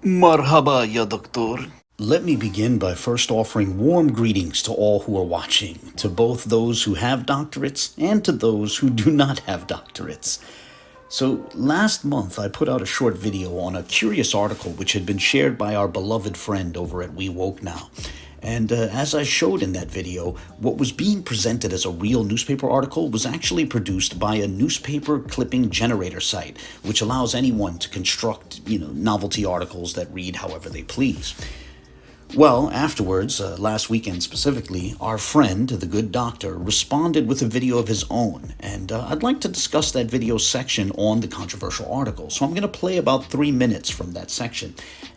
Marhaba, ya doctor. Let me begin by first offering warm greetings to all who are watching, to both those who have doctorates and to those who do not have doctorates. So last month I put out a short video on a curious article which had been shared by our beloved friend over at We Woke Now. And as I showed in that video, what was being presented as a real newspaper article was actually produced by a newspaper clipping generator site, which allows anyone to construct, novelty articles that read however they please. Well, afterwards, last weekend specifically, our friend, the good doctor, responded with a video of his own, and I'd like to discuss that video section on the controversial article. So I'm going to play about 3 minutes from that section.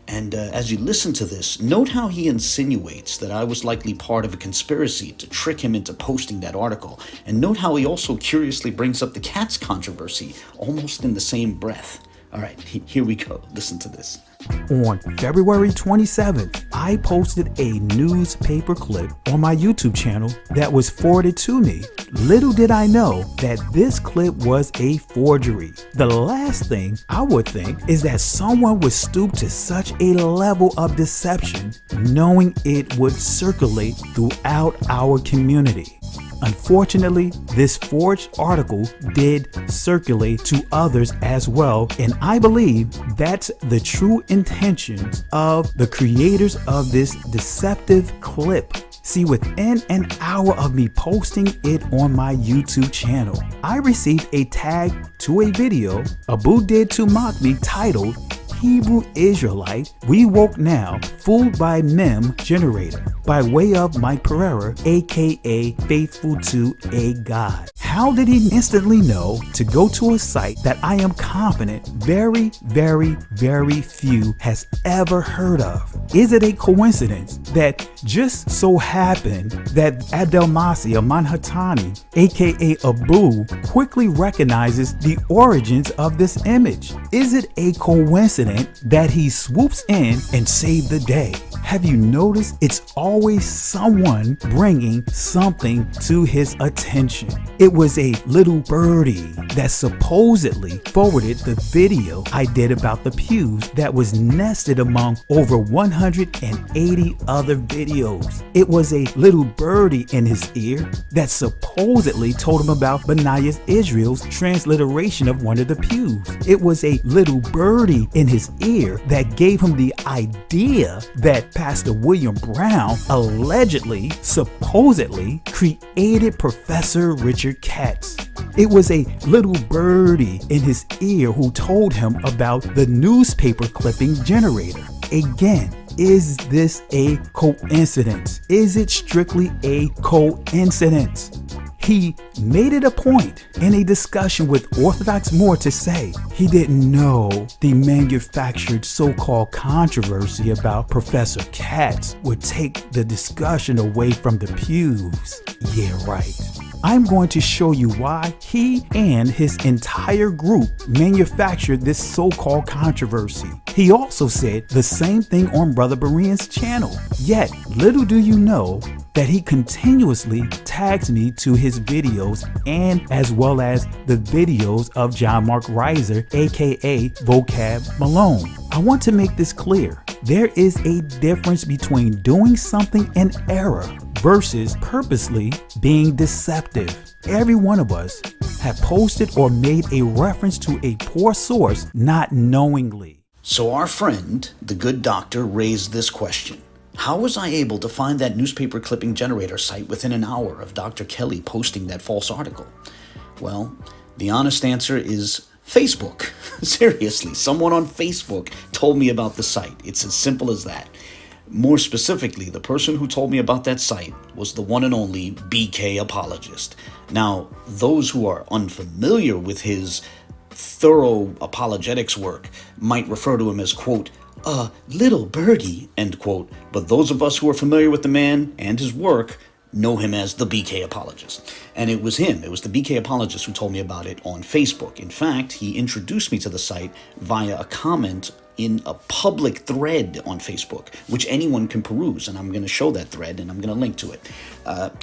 And as you listen to this, note how he insinuates that I was likely part of a conspiracy to trick him into posting that article. And note how he also curiously brings up the cats controversy almost in the same breath. All right, here we go. Listen to this. On February 27th, I posted a newspaper clip on my YouTube channel that was forwarded to me. Little did I know that this clip was a forgery. The last thing I would think is that someone would stoop to such a level of deception, knowing it would circulate throughout our community. Unfortunately, this forged article did circulate to others as well, and I believe that's the true intentions of the creators of this deceptive clip. See, within an hour of me posting it on my YouTube channel, I received a tag to a video Abu did to mock me titled Hebrew Israelite, We Woke Now, Fooled by Mem Generator, by way of Mike Pereira, aka Faithful to a God. How did he instantly know to go to a site that I am confident very, very, very few has ever heard of? Is it a coincidence that just so happened that Al-MaseeHee Manhattan, aka Abu, quickly recognizes the origins of this image? Is it a coincidence that he swoops in and saves the day? Have you noticed it's always someone bringing something to his attention? It was a little birdie that supposedly forwarded the video I did about the Pews that was nested among over 180 other videos. It was a little birdie in his ear that supposedly told him about Benita Israel's transliteration of one of the Pews. It was a little birdie in his ear that gave him the idea that Pastor William Brown allegedly, supposedly created Professor Richard Katz. It was a little birdie in his ear who told him about the newspaper clipping generator. Again, is this a coincidence? Is it strictly a coincidence? He made it a point in a discussion with Orthodox Moore to say he didn't know the manufactured so-called controversy about Professor Katz would take the discussion away from the Pews. Yeah, right. I'm going to show you why he and his entire group manufactured this so-called controversy. He also said the same thing on Brother Berean's channel. Yet, little do you know that he continuously tags me to his videos and as well as the videos of John Mark Reiser, aka VocabMalone. I want to make this clear. There is a difference between doing something in error versus purposely being deceptive. Every one of us have posted or made a reference to a poor source not knowingly. So our friend, the good doctor, raised this question. How was I able to find that newspaper clipping generator site within an hour of Dr. Kelly posting that false article? Well, the honest answer is Facebook. Seriously, someone on Facebook told me about the site. It's as simple as that. More specifically, the person who told me about that site was the one and only BK Apologist. Now, those who are unfamiliar with his thorough apologetics work might refer to him as, quote, a little birdie, end quote, but those of us who are familiar with the man and his work know him as the BK Apologist. And it was him, it was the BK Apologist who told me about it on Facebook. In fact, he introduced me to the site via a comment in a public thread on Facebook, which anyone can peruse, and I'm going to show that thread, and I'm going to link to it.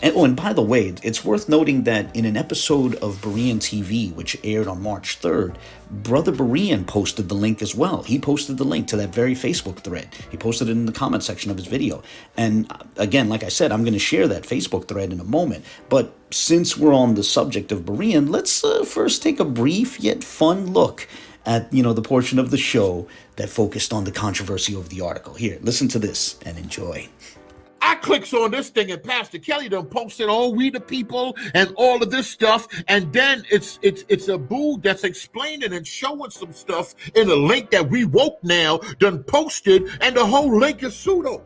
And by the way, it's worth noting that in an episode of Berean TV, which aired on March 3rd, Brother Berean posted the link as well. He posted the link to that very Facebook thread. He posted it in the comment section of his video. And again, like I said, I'm going to share that Facebook thread in a moment. But since we're on the subject of Berean, let's first take a brief yet fun look at, the portion of the show that focused on the controversy over the article. Here, listen to this and enjoy. I clicks on this thing and Pastor Kelly done posted all we the people and all of this stuff, and then it's a boo that's explaining and showing some stuff in a link that we woke now done posted, and the whole link is pseudo.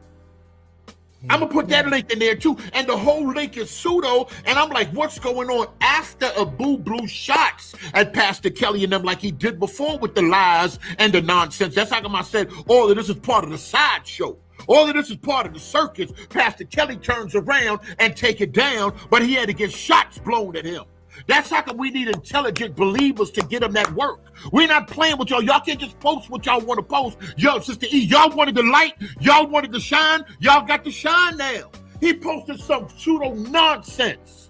I'm gonna put that link in there too, and the whole link is pseudo, and I'm like, what's going on? After Abu blew shots at Pastor Kelly and them like he did before with the lies and the nonsense. That's how come I said all of this is part of the sideshow. All of this is part of the circus. Pastor Kelly turns around and take it down, but he had to get shots blown at him. That's how come we need intelligent believers to get them that work. We're not playing with y'all. Y'all can't just post what y'all want to post. Yo, Sister E, y'all wanted the light. Y'all wanted the shine. Y'all got the shine now. He posted some pseudo nonsense.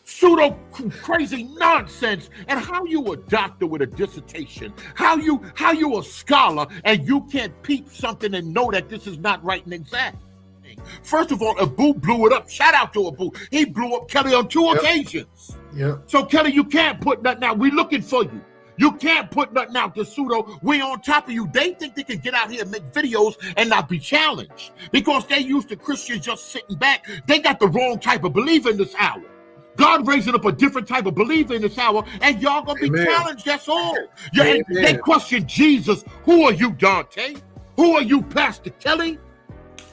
Pseudo crazy nonsense. And how you a doctor with a dissertation? How you a scholar and you can't peep something and know that this is not right and exact? First of all, Abu blew it up. Shout out to Abu. He blew up Kelly on two occasions. So Kelly, you can't put nothing out. We looking for you. You can't put nothing out to pseudo. We on top of you. They think they can get out here and make videos and not be challenged because they used to Christians just sitting back. They got the wrong type of believer in this hour. God raising up a different type of believer in this hour, and y'all gonna be challenged. That's all. They question Jesus. Who are you, Dante? Who are you, Pastor Kelly?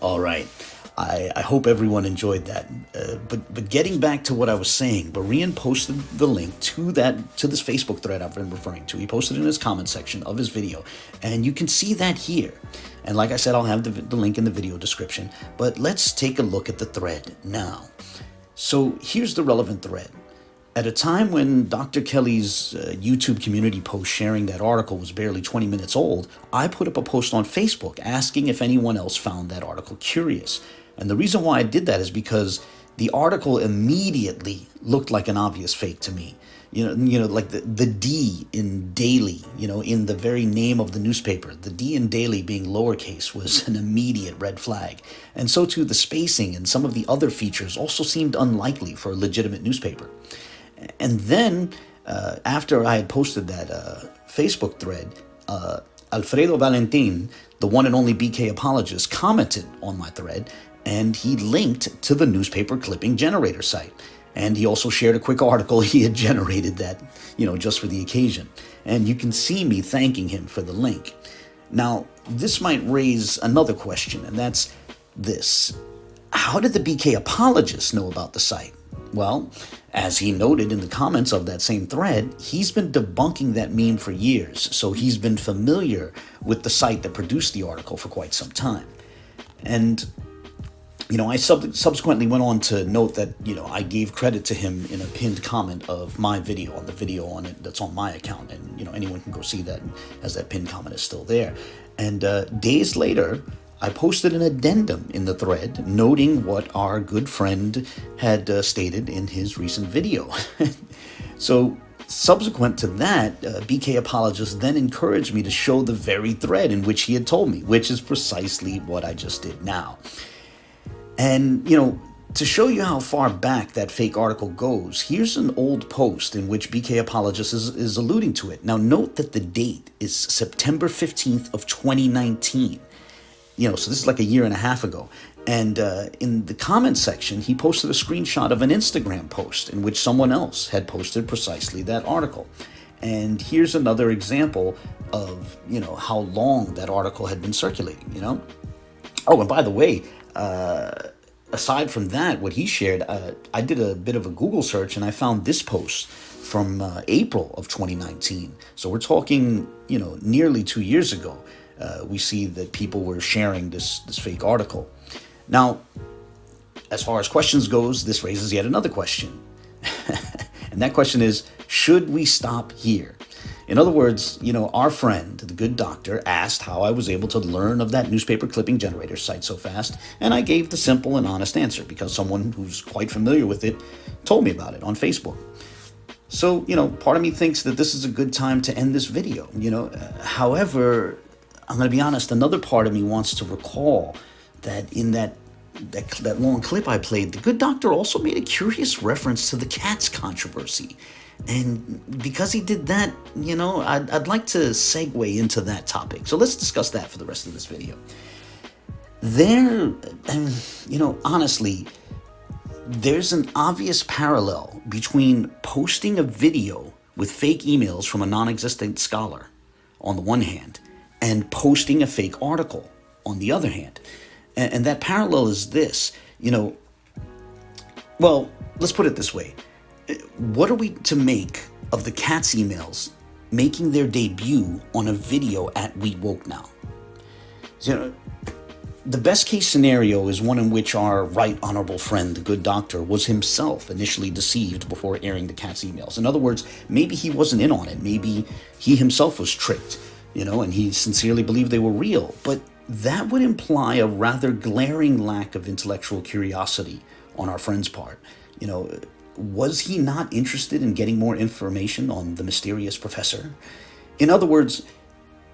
All right. I hope everyone enjoyed that. But getting back to what I was saying, Berean posted the link to this Facebook thread I've been referring to. He posted it in his comment section of his video, and you can see that here. And like I said, I'll have the link in the video description. But let's take a look at the thread now. So here's the relevant thread. At a time when Dr. Kelly's YouTube community post sharing that article was barely 20 minutes old, I put up a post on Facebook asking if anyone else found that article curious. And the reason why I did that is because the article immediately looked like an obvious fake to me. You know, like the D in daily, in the very name of the newspaper, the D in daily being lowercase was an immediate red flag. And so too the spacing and some of the other features also seemed unlikely for a legitimate newspaper. And then after I had posted that Facebook thread, Alfredo Valentin, the one and only BK apologist, commented on my thread, and he linked to the newspaper clipping generator site. And he also shared a quick article he had generated that, just for the occasion. And you can see me thanking him for the link. Now, this might raise another question, and that's this. How did the BK apologist know about the site? Well, as he noted in the comments of that same thread, he's been debunking that meme for years, so he's been familiar with the site that produced the article for quite some time. And I subsequently went on to note that, I gave credit to him in a pinned comment of my video, on the video on it that's on my account. And, anyone can go see that as that pinned comment is still there. And days later, I posted an addendum in the thread noting what our good friend had stated in his recent video. So subsequent to that, BK apologist then encouraged me to show the very thread in which he had told me, which is precisely what I just did now. And, to show you how far back that fake article goes, here's an old post in which BK Apologist is alluding to it. Now, note that the date is September 15th of 2019. So this is like a year and a half ago. And in the comment section, he posted a screenshot of an Instagram post in which someone else had posted precisely that article. And here's another example of, how long that article had been circulating, Oh, and by the way, aside from that, what he shared, I did a bit of a Google search and I found this post from April of 2019. So we're talking, nearly 2 years ago. We see that people were sharing this fake article. Now, as far as questions goes, this raises yet another question. And that question is, should we stop here? In other words, our friend, the good doctor, asked how I was able to learn of that newspaper clipping generator site so fast, and I gave the simple and honest answer because someone who's quite familiar with it told me about it on Facebook. So, part of me thinks that this is a good time to end this video, However, I'm going to be honest, another part of me wants to recall that in that long clip I played, the good doctor also made a curious reference to the cats controversy. And because he did that, I'd like to segue into that topic. So let's discuss that for the rest of this video. Honestly, there's an obvious parallel between posting a video with fake emails from a non-existent scholar on the one hand, and posting a fake article on the other hand. And that parallel is this, well, let's put it this way. What are we to make of the cat's emails making their debut on a video at We Woke Now? So, the best case scenario is one in which our right honorable friend, the good doctor, was himself initially deceived before airing the cat's emails. In other words, maybe he wasn't in on it. Maybe he himself was tricked, and he sincerely believed they were real. But that would imply a rather glaring lack of intellectual curiosity on our friend's part. Was he not interested in getting more information on the mysterious professor? In other words,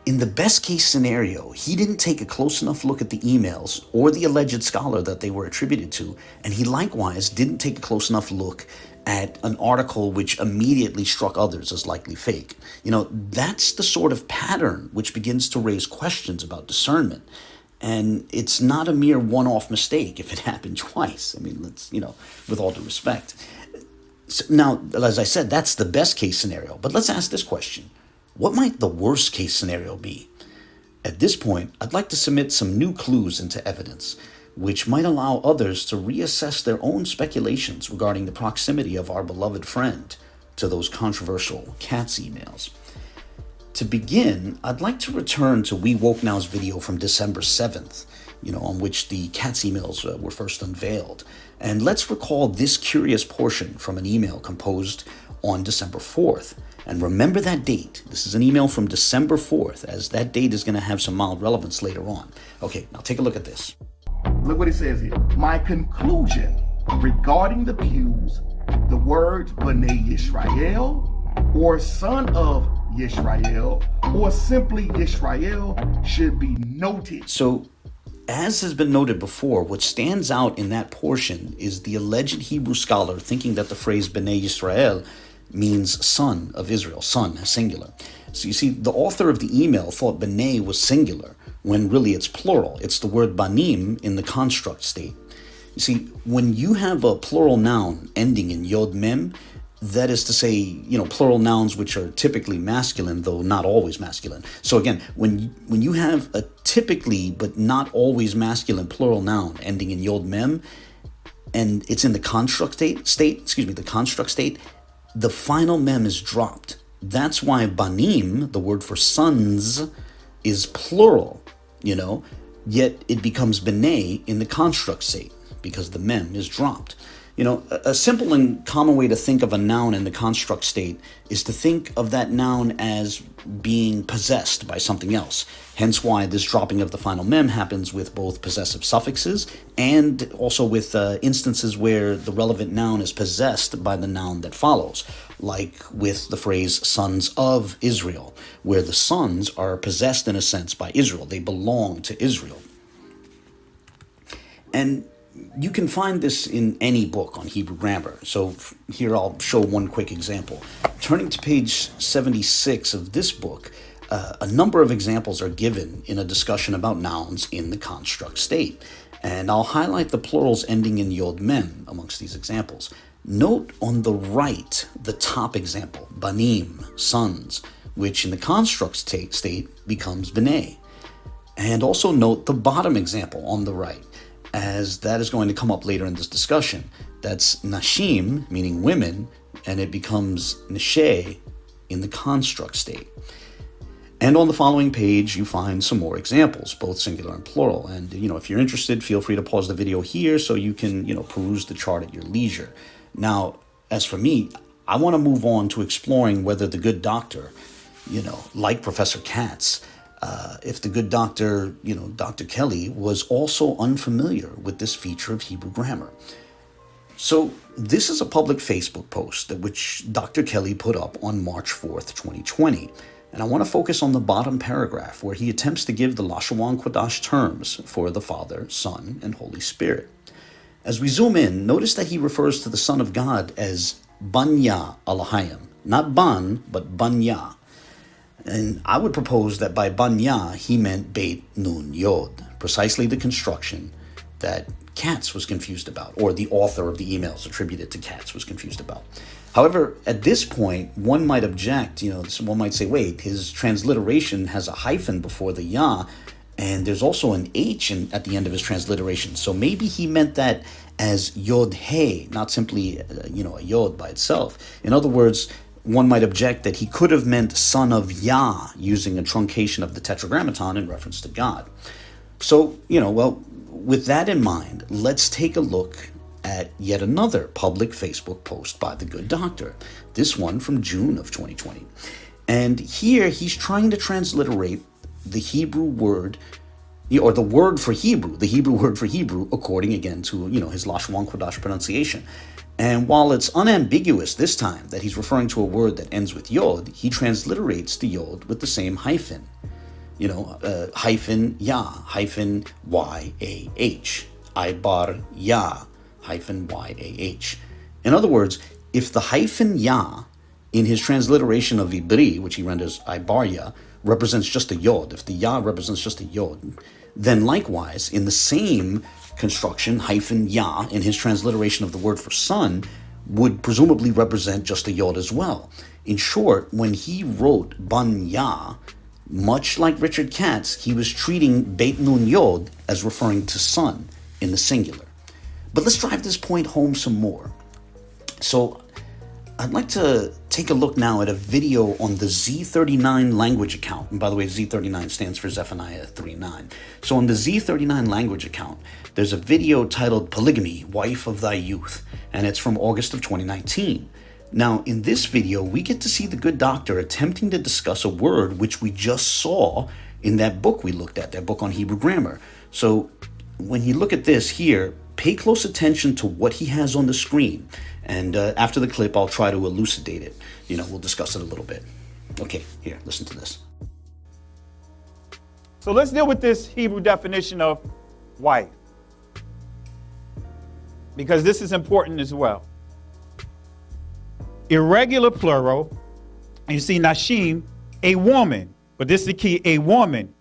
in the best case scenario, he didn't take a close enough look at the emails or the alleged scholar that they were attributed to, and he likewise didn't take a close enough look at an article which immediately struck others as likely fake. That's the sort of pattern which begins to raise questions about discernment. And it's not a mere one-off mistake if it happened twice. Let's, with all due respect. So now, as I said, that's the best case scenario. But let's ask this question. What might the worst case scenario be? At this point, I'd like to submit some new clues into evidence, which might allow others to reassess their own speculations regarding the proximity of our beloved friend to those controversial cats emails. To begin, I'd like to return to We Woke Now's video from December 7th, on which the cats emails were first unveiled. And let's recall this curious portion from an email composed on December 4th. And remember that date. This is an email from December 4th, as that date is going to have some mild relevance later on. Okay, now take a look at this. Look what it says here. My conclusion regarding the Pews, the words B'nai Yisrael, or son of Yisrael, or simply Yisrael, should be noted. So, as has been noted before, what stands out in that portion is the alleged Hebrew scholar thinking that the phrase B'nai Yisrael means son of Israel, son, singular. So you see, the author of the email thought B'nai was singular, when really it's plural. It's the word banim in the construct state. You see, when you have a plural noun ending in yod mem, that is to say, plural nouns which are typically masculine, though not always masculine. So again, when you have a typically but not always masculine plural noun ending in yod mem, and it's in the construct state, the final mem is dropped. That's why banim, the word for sons, is plural, yet it becomes b'nai in the construct state because the mem is dropped. A simple and common way to think of a noun in the construct state is to think of that noun as being possessed by something else. Hence why this dropping of the final mem happens with both possessive suffixes and also with instances where the relevant noun is possessed by the noun that follows, like with the phrase sons of Israel, where the sons are possessed in a sense by Israel. They belong to Israel. And you can find this in any book on Hebrew grammar. So here I'll show one quick example. Turning to page 76 of this book, a number of examples are given in a discussion about nouns in the construct state. And I'll highlight the plurals ending in yod mem amongst these examples. Note on the right, the top example, banim, sons, which in the construct state becomes b'nai. And also note the bottom example on the right, as that is going to come up later in this discussion. That's nashim, meaning women, and it becomes neshe in the construct state. And on the following page, you find some more examples, both singular and plural. And, if you're interested, feel free to pause the video here so you can, peruse the chart at your leisure. Now, as for me, I want to move on to exploring whether the good doctor, like Professor Katz, if the good doctor, Dr. Kelly, was also unfamiliar with this feature of Hebrew grammar. So this is a public Facebook post which Dr. Kelly put up on March 4th, 2020. And I want to focus on the bottom paragraph where he attempts to give the Lashon Kodash terms for the Father, Son, and Holy Spirit. As we zoom in, notice that he refers to the Son of God as Banya Alahayim. Not Ban, but Banya. And I would propose that by Banya, he meant Beit Nun Yod, precisely the construction that Katz was confused about, or the author of the emails attributed to Katz was confused about. However, at this point, one might object, one might say, wait, his transliteration has a hyphen before the Ya, and there's also an H at the end of his transliteration. So maybe he meant that as Yod He, not simply, a Yod by itself. In other words, one might object that he could have meant son of Yah, using a truncation of the Tetragrammaton in reference to God. So, with that in mind, let's take a look at yet another public Facebook post by the good doctor, this one from June of 2020. And here he's trying to transliterate the Hebrew word, or the word for Hebrew, the Hebrew word for Hebrew, according again to, his Lashon Kodash pronunciation. And while it's unambiguous this time that he's referring to a word that ends with Yod, he transliterates the Yod with the same hyphen. Hyphen Ya, hyphen Y-A-H. Ibar Ya, hyphen Y-A-H. In other words, if the hyphen Ya in his transliteration of Ibri, which he renders Ibarya, represents just a Yod, if the Ya represents just a Yod, then likewise, in the same construction, hyphen Ya in his transliteration of the word for son would presumably represent just a Yod as well. In short, when he wrote Ban Ya, much like Richard Katz, he was treating Beit Nun Yod as referring to son in the singular. But let's drive this point home some more. So I'd like to take a look now at a video on the Z39 language account. And by the way, Z39 stands for Zephaniah 3:9. So on the Z39 language account, there's a video titled Polygamy, Wife of Thy Youth, and it's from August of 2019. Now, in this video, we get to see the good doctor attempting to discuss a word which we just saw in that book we looked at, that book on Hebrew grammar. So when you look at this here, pay close attention to what he has on the screen. And after the clip, I'll try to elucidate it. We'll discuss it a little bit. Okay, here, listen to this. So let's deal with this Hebrew definition of wife, because this is important as well. Irregular plural, and you see Nashim, a woman, but this is the key, a woman,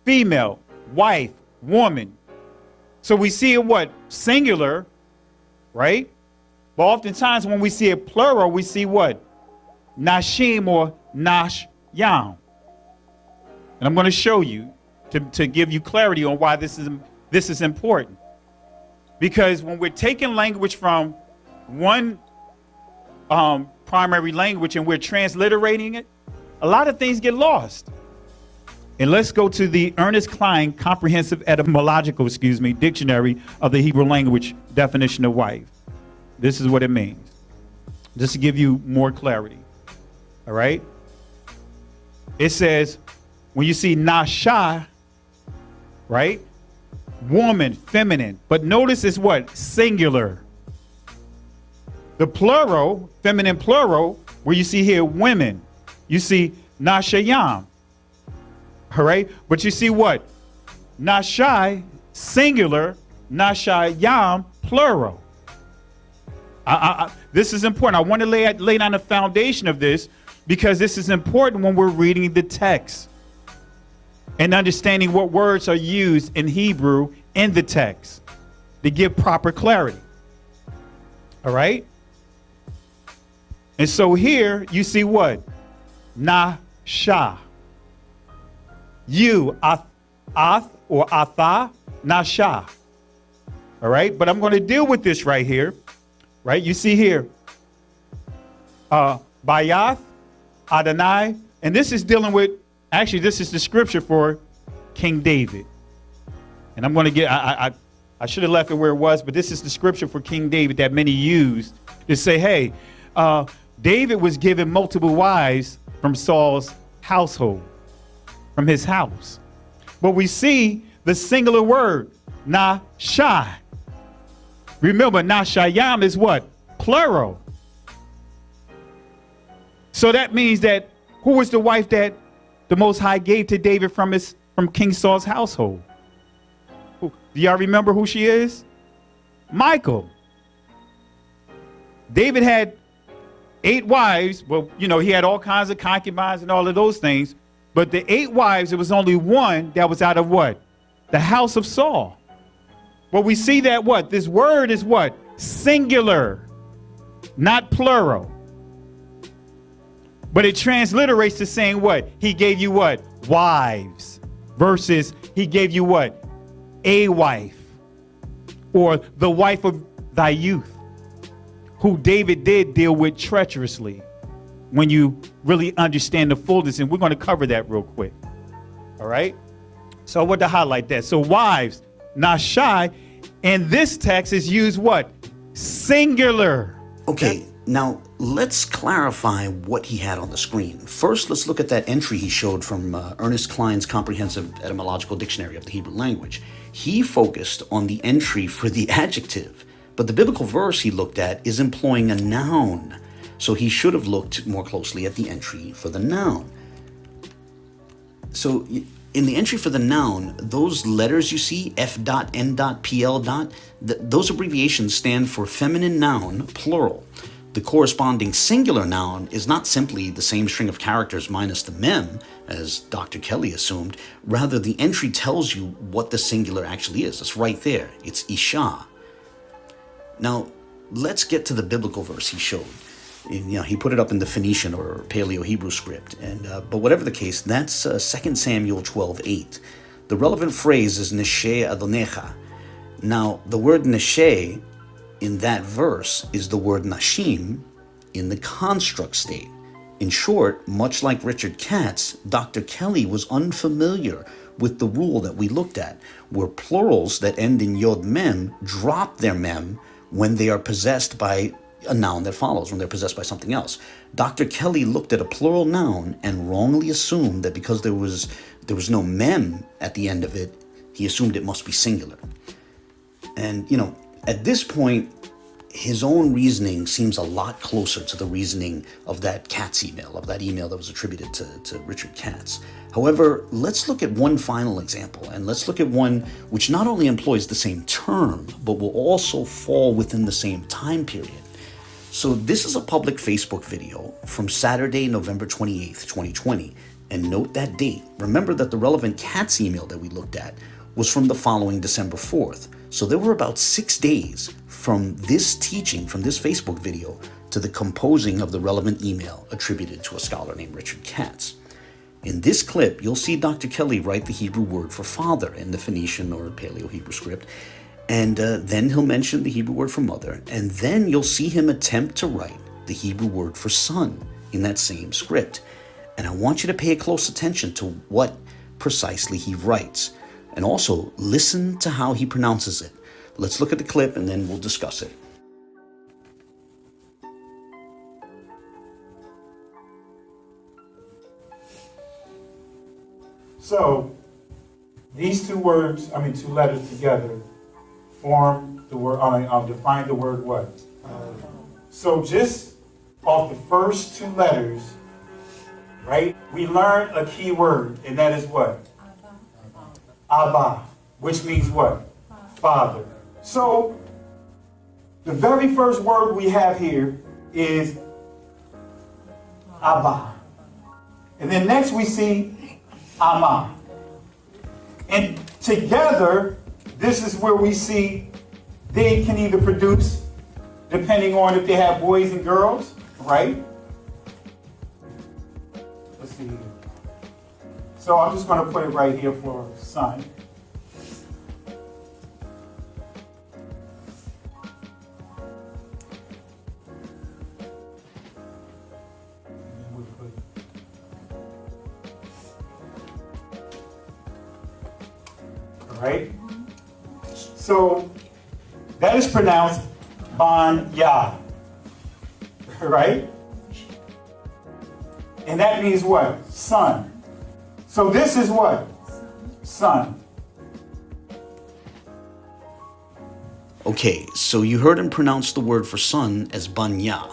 female, wife, woman. So we see it what? Singular, right? But oftentimes when we see it plural, we see what? Nashim or Nash Yam. And I'm going to show you to give you clarity on why this is important. Because when we're taking language from one primary language and we're transliterating it, a lot of things get lost. And let's go to the Ernest Klein Comprehensive Etymological, Dictionary of the Hebrew Language definition of wife. This is what it means, just to give you more clarity. All right. It says, when you see Nasha, right? Woman, feminine. But notice it's what? Singular. The plural, feminine plural, where you see here women, you see Nashayam. All right. But you see what? Nashai, singular, Nashayam, plural. This is important. I want to lay down the foundation of this because this is important when we're reading the text and understanding what words are used in Hebrew in the text to give proper clarity. All right. And so here you see what? Nasha. You, ath or atha, nasha. All right. But I'm going to deal with this right here. Right, you see here, Bayath, Adonai, and this is dealing with, actually this is the scripture for King David. And I'm going to get, I should have left it where it was, but this is the scripture for King David that many used to say, hey, David was given multiple wives from Saul's household, from his house. But we see the singular word, na-shai. Remember, na-shayam is what? Plural. So that means that who was the wife that the Most High gave to David from King Saul's household? Do y'all remember who she is? Michal. David had 8 wives. Well, you know, he had all kinds of concubines and all of those things. But the 8 wives, there was only one that was out of what? The house of Saul. Well, we see that what? This word is what? Singular, not plural. But it transliterates to saying what? He gave you what? Wives. Versus he gave you what? A wife. Or the wife of thy youth, who David did deal with treacherously, when you really understand the fullness. And we're going to cover that real quick. All right. So I want to highlight that. So wives, na-shai, in this text is used what? Singular. Okay, now let's clarify what he had on the screen. First, let's look at that entry he showed from Ernest Cline's Comprehensive Etymological Dictionary of the Hebrew Language. He focused on the entry for the adjective, but the biblical verse he looked at is employing a noun. So he should have looked more closely at the entry for the noun. So in the entry for the noun, those letters you see, F dot, N dot, PL dot, those abbreviations stand for feminine noun, plural. The corresponding singular noun is not simply the same string of characters minus the mem, as Dr. Kelly assumed. Rather, the entry tells you what the singular actually is. It's right there. It's Isha. Now, let's get to the biblical verse he showed. He put it up in the Phoenician or Paleo-Hebrew script. But whatever the case, that's 2 Samuel 12:8. The relevant phrase is Neshe Adonecha. Now, the word Neshe in that verse is the word Nashim in the construct state. In short, much like Richard Katz, Dr. Kelly was unfamiliar with the rule that we looked at, where plurals that end in Yod Mem drop their Mem when they are possessed by a noun that follows, when they're possessed by something else. Dr. Kelly looked at a plural noun and wrongly assumed that because there was no mem at the end of it, he assumed it must be singular. And, at this point, his own reasoning seems a lot closer to the reasoning of that Katz email, of that email that was attributed to Richard Katz. However, let's look at one final example, and let's look at one which not only employs the same term, but will also fall within the same time period. So this is a public Facebook video from Saturday, November 28th, 2020. And note that date. Remember that the relevant Katz email that we looked at was from the following December 4th. So there were about 6 days from this teaching, from this Facebook video, to the composing of the relevant email attributed to a scholar named Richard Katz. In this clip, you'll see Dr. Kelly write the Hebrew word for father in the Phoenician or Paleo-Hebrew script. And then he'll mention the Hebrew word for mother. And then you'll see him attempt to write the Hebrew word for son in that same script. And I want you to pay close attention to what precisely he writes. And also listen to how he pronounces it. Let's look at the clip and then we'll discuss it. So these two letters together form the word, define the word what? So just off the first 2 letters, right, we learn a key word, and that is what? Abba, which means what? Father. So the very first word we have here is Abba. And then next we see Ama. And together, this is where we see they can either produce, depending on if they have boys and girls, right? Let's see here. So I'm just going to put it right here for son. Right? So that is pronounced Ban Ya. Right? And that means what? Son. So this is what? Son. Okay, so you heard him pronounce the word for son as banya.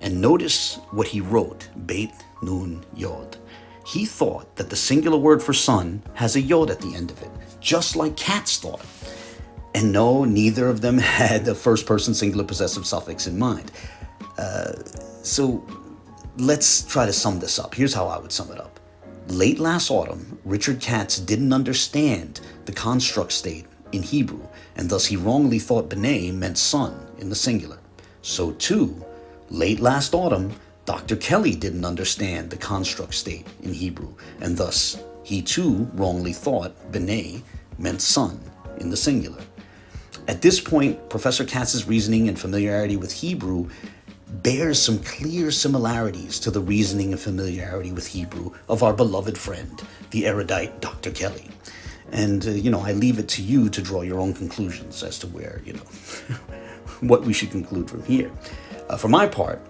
And notice what he wrote, Beit Nun Yod. He thought that the singular word for son has a yod at the end of it, just like cats thought. And no, neither of them had the first person singular possessive suffix in mind. So let's try to sum this up. Here's how I would sum it up. Late last autumn, Richard Katz didn't understand the construct state in Hebrew, and thus he wrongly thought B'nai meant son in the singular. So too, late last autumn, Dr. Kelly didn't understand the construct state in Hebrew, and thus he too wrongly thought B'nai meant son in the singular. At this point, Professor Katz's reasoning and familiarity with Hebrew bears some clear similarities to the reasoning and familiarity with Hebrew of our beloved friend, the erudite Dr. Kelly. And, I leave it to you to draw your own conclusions as to where, what we should conclude from here. For my part,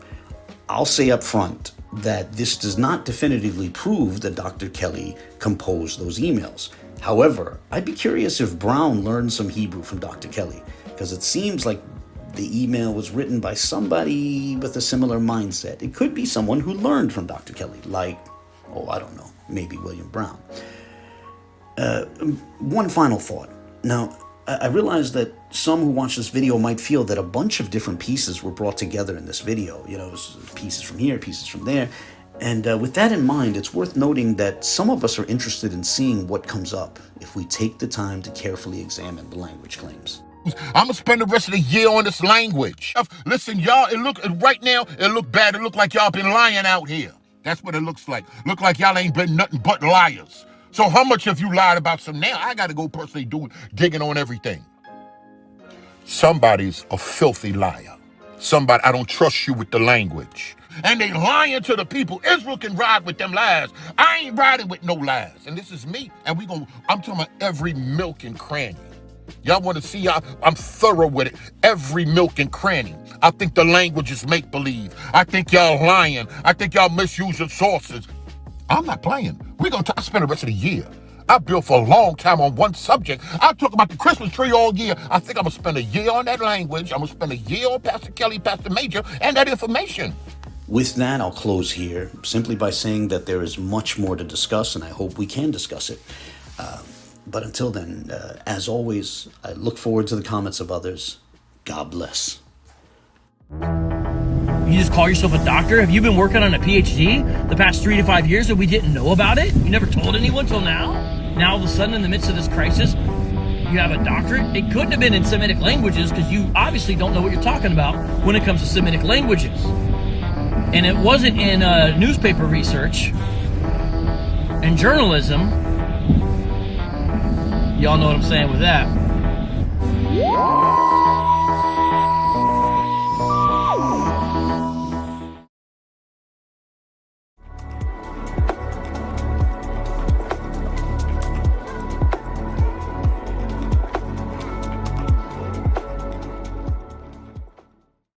I'll say up front that this does not definitively prove that Dr. Kelly composed those emails. However, I'd be curious if Brown learned some Hebrew from Dr. Kelly, because it seems like the email was written by somebody with a similar mindset. It could be someone who learned from Dr. Kelly, like, I don't know, maybe William Brown. One final thought. Now, I realize that some who watch this video might feel that a bunch of different pieces were brought together in this video. Pieces from here, pieces from there. And with that in mind, it's worth noting that some of us are interested in seeing what comes up if we take the time to carefully examine the language claims. I'm gonna spend the rest of the year on this language. Listen, y'all, right now, it look bad. It look like y'all been lying out here. That's what it looks like. Look like y'all ain't been nothing but liars. So how much have you lied about some now? I gotta go personally digging on everything. Somebody's a filthy liar. Somebody, I don't trust you with the language. And they lying to the people. Israel can ride with them lies. I ain't riding with no lies. And this is me. And I'm talking about every milk and cranny. Y'all want to see I'm thorough with it. Every milk and cranny. I think the language is make-believe. I think y'all lying. I think y'all misuse your sources. I'm not playing. I spend the rest of the year. I built for a long time on one subject. I talk about the Christmas tree all year. I think I'm going to spend a year on that language. I'm going to spend a year on Pastor Kelly, Pastor Major, and that information. With that, I'll close here simply by saying that there is much more to discuss, and I hope we can discuss it. But until then, as always, I look forward to the comments of others. God bless. You just call yourself a doctor? Have you been working on a PhD the past 3 to 5 years and we didn't know about it? You never told anyone till now? Now all of a sudden in the midst of this crisis, you have a doctorate? It couldn't have been in Semitic languages because you obviously don't know what you're talking about when it comes to Semitic languages. And it wasn't in newspaper research and journalism. Y'all know what I'm saying with that.